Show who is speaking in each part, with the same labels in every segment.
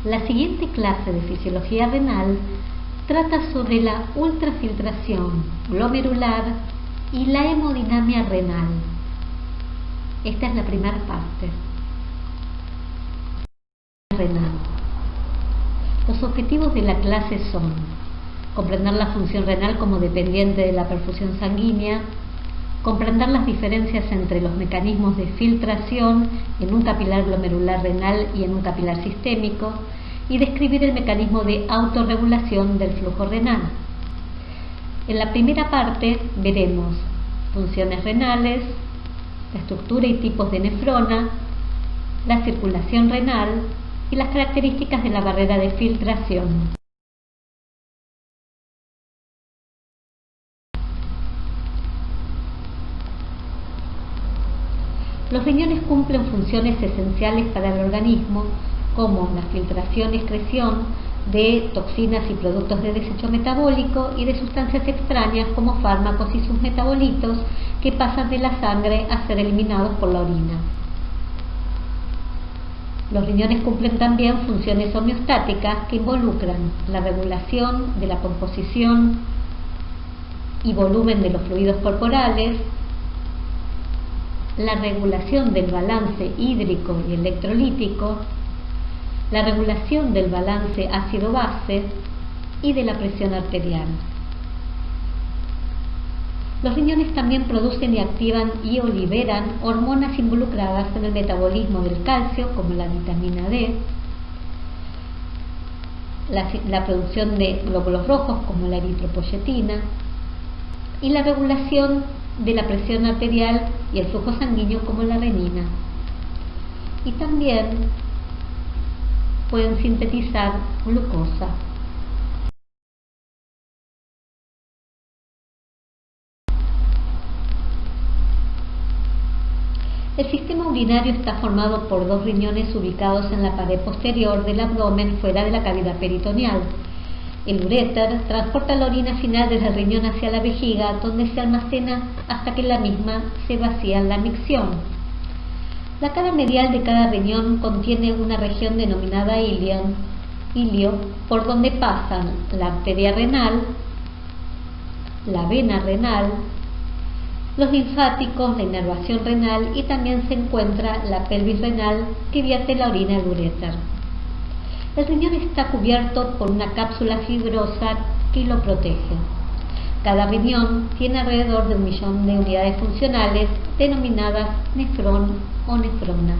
Speaker 1: La siguiente clase de fisiología renal trata sobre la ultrafiltración glomerular y la hemodinamia renal. Esta es la primera parte. Renal. Los objetivos de la clase son comprender la función renal como dependiente de la perfusión sanguínea, comprender las diferencias entre los mecanismos de filtración en un capilar glomerular renal y en un capilar sistémico, y describir el mecanismo de autorregulación del flujo renal. En la primera parte veremos funciones renales, la estructura y tipos de nefrona, la circulación renal y las características de la barrera de filtración. Los riñones cumplen funciones esenciales para el organismo, como la filtración y excreción de toxinas y productos de desecho metabólico y de sustancias extrañas como fármacos y sus metabolitos que pasan de la sangre a ser eliminados por la orina. Los riñones cumplen también funciones homeostáticas que involucran la regulación de la composición y volumen de los fluidos corporales, la regulación del balance hídrico y electrolítico, la regulación del balance ácido-base y de la presión arterial. Los riñones también producen y activan y o liberan hormonas involucradas en el metabolismo del calcio, como la vitamina D, la producción de glóbulos rojos, como la eritropoyetina, y la regulación de la presión arterial y el flujo sanguíneo, como la renina. Y también pueden sintetizar glucosa. El sistema urinario está formado por dos riñones ubicados en la pared posterior del abdomen, fuera de la cavidad peritoneal. El uréter transporta la orina final desde el riñón hacia la vejiga, donde se almacena hasta que la misma se vacía en la micción. La cara medial de cada riñón contiene una región denominada ilio, por donde pasan la arteria renal, la vena renal, los linfáticos, la inervación renal, y también se encuentra la pelvis renal que vierte la orina al uréter. El riñón está cubierto por una cápsula fibrosa que lo protege. Cada riñón tiene alrededor de 1 millón de unidades funcionales denominadas nefrón o nefrona.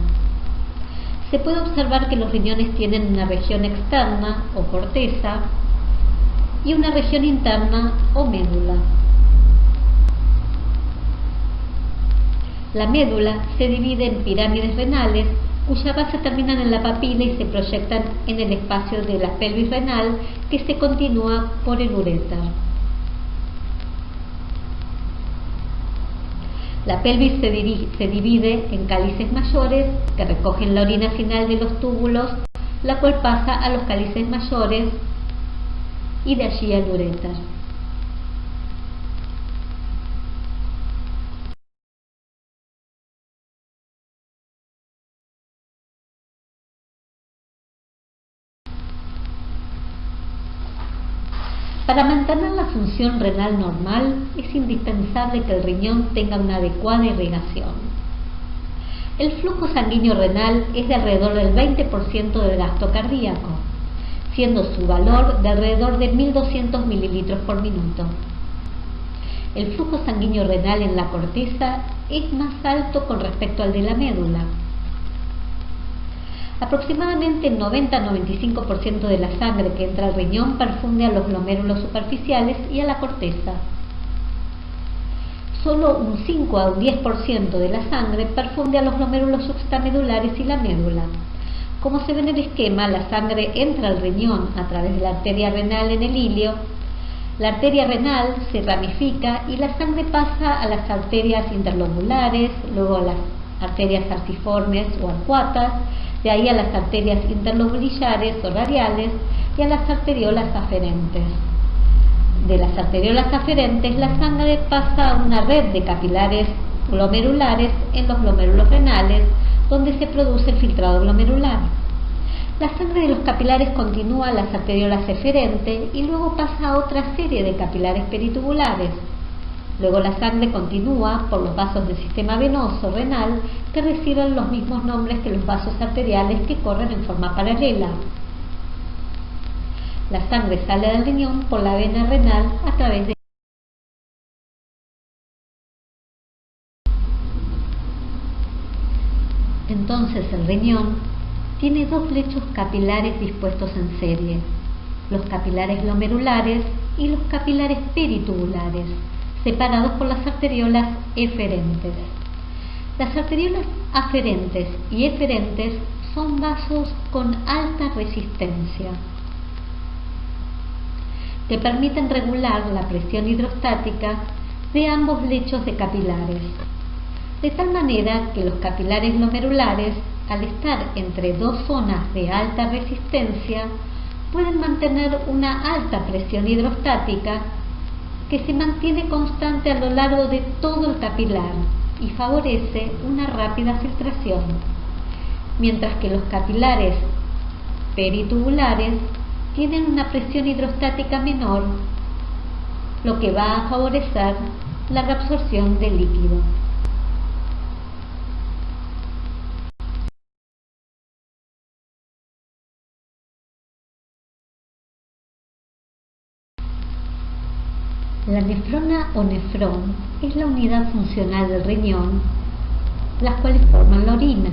Speaker 1: Se puede observar que los riñones tienen una región externa o corteza y una región interna o médula. La médula se divide en pirámides renales cuya base terminan en la papila y se proyectan en el espacio de la pelvis renal, que se continúa por el uréter. La pelvis se divide en cálices mayores que recogen la orina final de los túbulos, la cual pasa a los cálices mayores y de allí al uréter. Para mantener la función renal normal es indispensable que el riñón tenga una adecuada irrigación. El flujo sanguíneo renal es de alrededor del 20% del gasto cardíaco, siendo su valor de alrededor de 1200 mililitros por minuto. El flujo sanguíneo renal en la corteza es más alto con respecto al de la médula. Aproximadamente el 90-95% de la sangre que entra al riñón perfunde a los glomérulos superficiales y a la corteza. Solo un 5 a un 10% de la sangre perfunde a los glomérulos suxtamedulares y la médula. Como se ve en el esquema, la sangre entra al riñón a través de la arteria renal en el ilio. La arteria renal se ramifica y la sangre pasa a las arterias interlobulares, luego a las arterias artiformes o arcuatas, de ahí a las arterias interlobulillares o radiales y a las arteriolas aferentes. De las arteriolas aferentes, la sangre pasa a una red de capilares glomerulares en los glomérulos renales, donde se produce el filtrado glomerular. La sangre de los capilares continúa a las arteriolas eferentes y luego pasa a otra serie de capilares peritubulares. Luego la sangre continúa por los vasos del sistema venoso renal que reciben los mismos nombres que los vasos arteriales que corren en forma paralela. La sangre sale del riñón por la vena renal a través de Entonces el riñón tiene dos lechos capilares dispuestos en serie, los capilares glomerulares y los capilares peritubulares, separados por las arteriolas eferentes. Las arteriolas aferentes y eferentes son vasos con alta resistencia que permiten regular la presión hidrostática de ambos lechos de capilares, de tal manera que los capilares glomerulares, al estar entre dos zonas de alta resistencia, pueden mantener una alta presión hidrostática que se mantiene constante a lo largo de todo el capilar y favorece una rápida filtración, mientras que los capilares peritubulares tienen una presión hidrostática menor, lo que va a favorecer la reabsorción del líquido. La nefrona o nefrón es la unidad funcional del riñón, las cuales forman la orina.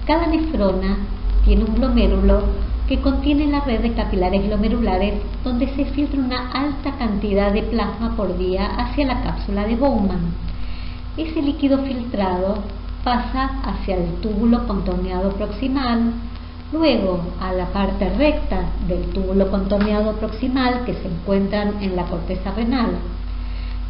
Speaker 1: Cada nefrona tiene un glomérulo que contiene la red de capilares glomerulares donde se filtra una alta cantidad de plasma por día hacia la cápsula de Bowman. Ese líquido filtrado pasa hacia el túbulo contorneado proximal, luego a la parte recta del túbulo contorneado proximal que se encuentran en la corteza renal.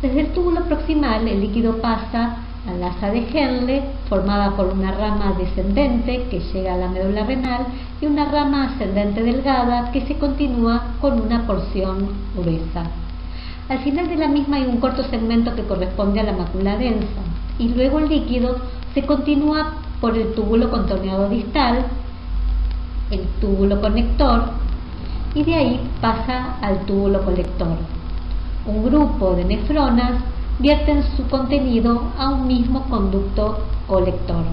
Speaker 1: Desde el túbulo proximal el líquido pasa al asa de Henle, formada por una rama descendente que llega a la médula renal y una rama ascendente delgada que se continúa con una porción gruesa. Al final de la misma hay un corto segmento que corresponde a la mácula densa y luego el líquido se continúa por el túbulo contorneado distal, el túbulo conector, y de ahí pasa al túbulo colector. Un grupo de nefronas vierten su contenido a un mismo conducto colector.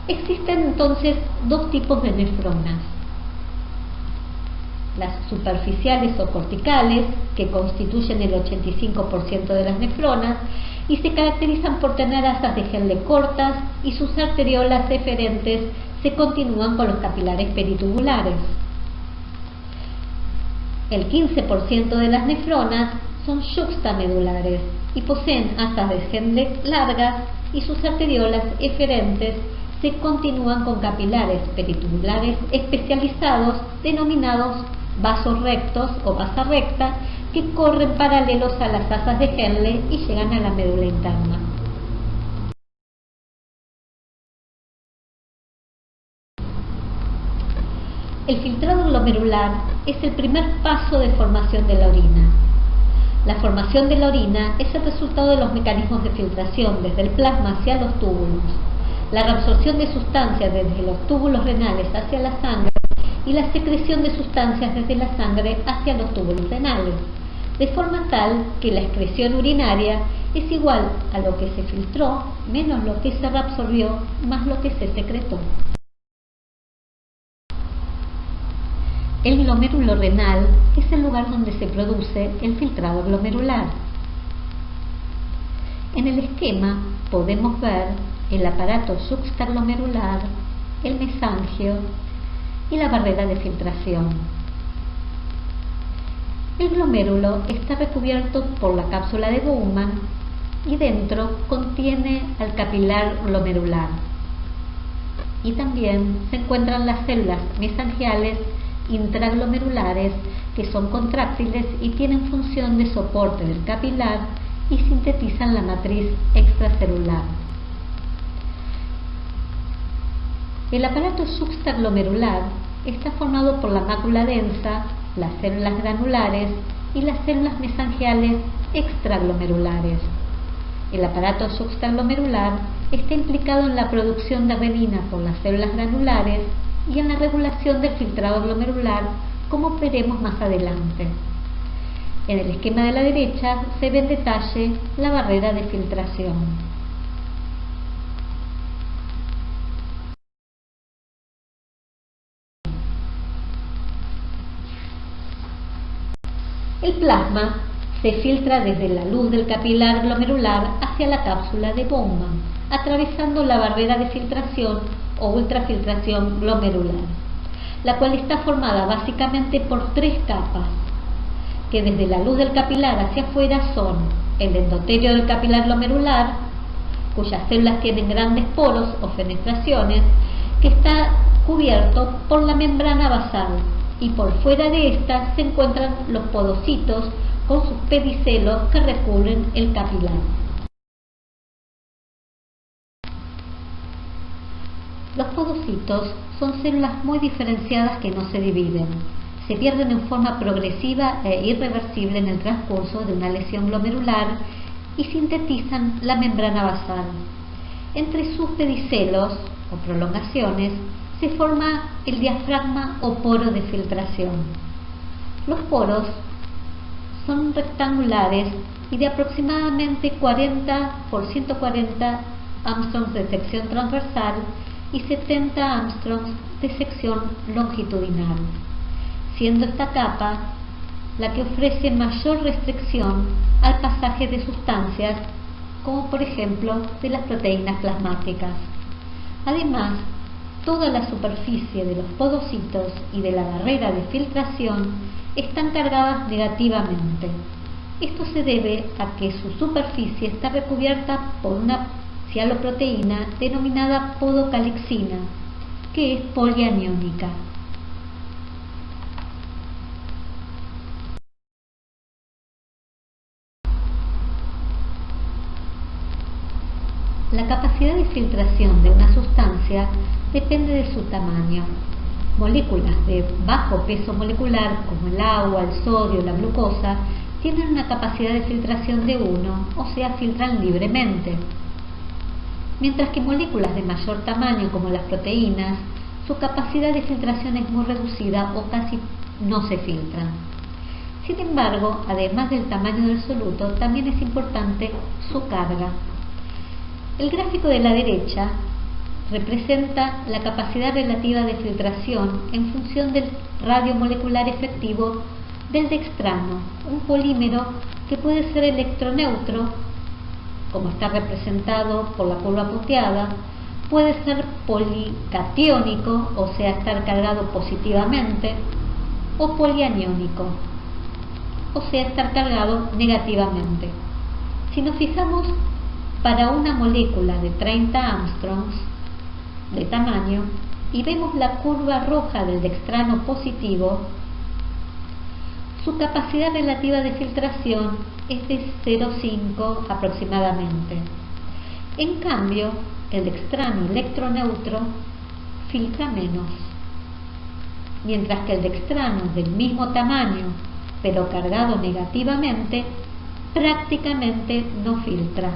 Speaker 1: Existen entonces dos tipos de nefronas: las superficiales o corticales, que constituyen el 85% de las nefronas y se caracterizan por tener asas de Henle cortas, y sus arteriolas eferentes se continúan con los capilares peritubulares. El 15% de las nefronas son yuxtamedulares y poseen asas de Henle largas, y sus arteriolas eferentes se continúan con capilares peritubulares especializados denominados vasos rectos o vasa recta, que corren paralelos a las asas de Henle y llegan a la médula interna. El filtrado glomerular es el primer paso de formación de la orina. La formación de la orina es el resultado de los mecanismos de filtración desde el plasma hacia los túbulos, la reabsorción de sustancias desde los túbulos renales hacia la sangre y la secreción de sustancias desde la sangre hacia los túbulos renales, de forma tal que la excreción urinaria es igual a lo que se filtró menos lo que se reabsorbió más lo que se secretó. El glomérulo renal es el lugar donde se produce el filtrado glomerular. En el esquema podemos ver el aparato yuxtaglomerular, el mesangio y la barrera de filtración. El glomérulo está recubierto por la cápsula de Bowman y dentro contiene al capilar glomerular. Y también se encuentran las células mesangiales intraglomerulares, que son contráctiles y tienen función de soporte del capilar y sintetizan la matriz extracelular. El aparato yuxtaglomerular está formado por la mácula densa, las células granulares y las células mesangiales extraglomerulares. El aparato juxtaglomerular está implicado en la producción de renina por las células granulares y en la regulación del filtrado glomerular, como veremos más adelante. En el esquema de la derecha se ve en detalle la barrera de filtración. El plasma se filtra desde la luz del capilar glomerular hacia la cápsula de Bowman, atravesando la barrera de filtración o ultrafiltración glomerular, la cual está formada básicamente por tres capas, que desde la luz del capilar hacia afuera son el endotelio del capilar glomerular, cuyas células tienen grandes poros o fenestraciones, que está cubierto por la membrana basal, y por fuera de esta se encuentran los podocitos con sus pedicelos que recubren el capilar. Los podocitos son células muy diferenciadas que no se dividen. Se pierden en forma progresiva e irreversible en el transcurso de una lesión glomerular y sintetizan la membrana basal. Entre sus pedicelos o prolongaciones se forma el diafragma o poro de filtración. Los poros son rectangulares y de aproximadamente 40 por 140 Armstrongs de sección transversal y 70 Armstrongs de sección longitudinal, siendo esta capa la que ofrece mayor restricción al pasaje de sustancias, como por ejemplo de las proteínas plasmáticas. Además, toda la superficie de los podocitos y de la barrera de filtración están cargadas negativamente. Esto se debe a que su superficie está recubierta por una cialoproteína denominada podocalixina, que es polianiónica. La capacidad de filtración de una sustancia depende de su tamaño. Moléculas de bajo peso molecular, como el agua, el sodio, la glucosa, tienen una capacidad de filtración de 1, o sea, filtran libremente. Mientras que moléculas de mayor tamaño, como las proteínas, su capacidad de filtración es muy reducida o casi no se filtran. Sin embargo, además del tamaño del soluto, también es importante su carga. El gráfico de la derecha representa la capacidad relativa de filtración en función del radio molecular efectivo del dextrano, un polímero que puede ser electroneutro, como está representado por la curva punteada, puede ser policatiónico, o sea, estar cargado positivamente, o polianiónico, o sea, estar cargado negativamente. Si nos fijamos para una molécula de 30 Armstrongs de tamaño y vemos la curva roja del dextrano positivo, su capacidad relativa de filtración es de 0,5 aproximadamente. En cambio, el dextrano electroneutro filtra menos, mientras que el dextrano del mismo tamaño pero cargado negativamente prácticamente no filtra.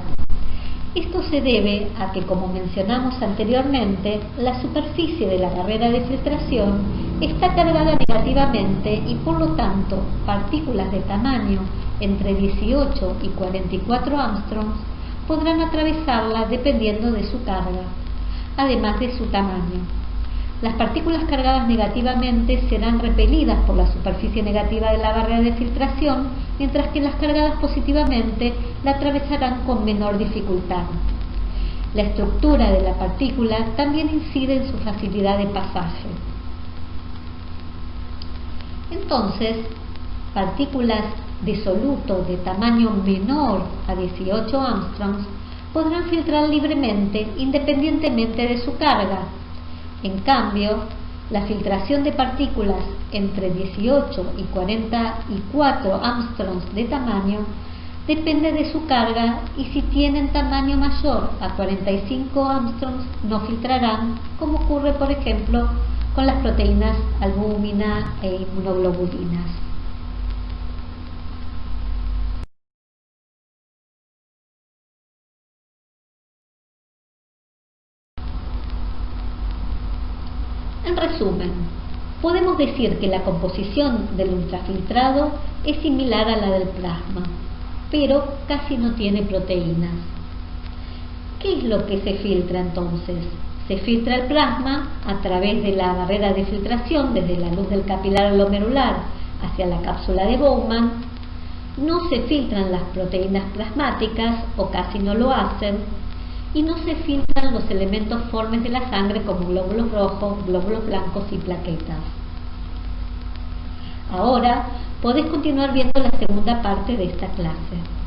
Speaker 1: Esto se debe a que, como mencionamos anteriormente, la superficie de la barrera de filtración está cargada negativamente y por lo tanto partículas de tamaño entre 18 y 44 Armstrongs podrán atravesarla dependiendo de su carga, además de su tamaño. Las partículas cargadas negativamente serán repelidas por la superficie negativa de la barrera de filtración, mientras que las cargadas positivamente la atravesarán con menor dificultad. La estructura de la partícula también incide en su facilidad de pasaje. Entonces, partículas de soluto de tamaño menor a 18 Armstrongs podrán filtrar libremente independientemente de su carga. En cambio, la filtración de partículas entre 18 y 44 Armstrongs de tamaño depende de su carga y si tienen tamaño mayor a 45 Armstrongs no filtrarán, como ocurre por ejemplo con las proteínas albúmina e inmunoglobulinas. En resumen, podemos decir que la composición del ultrafiltrado es similar a la del plasma, pero casi no tiene proteínas. ¿Qué es lo que se filtra entonces? Se filtra el plasma a través de la barrera de filtración desde la luz del capilar glomerular hacia la cápsula de Bowman. No se filtran las proteínas plasmáticas o casi no lo hacen, y no se filtran los elementos formes de la sangre como glóbulos rojos, glóbulos blancos y plaquetas. Ahora podés continuar viendo la segunda parte de esta clase.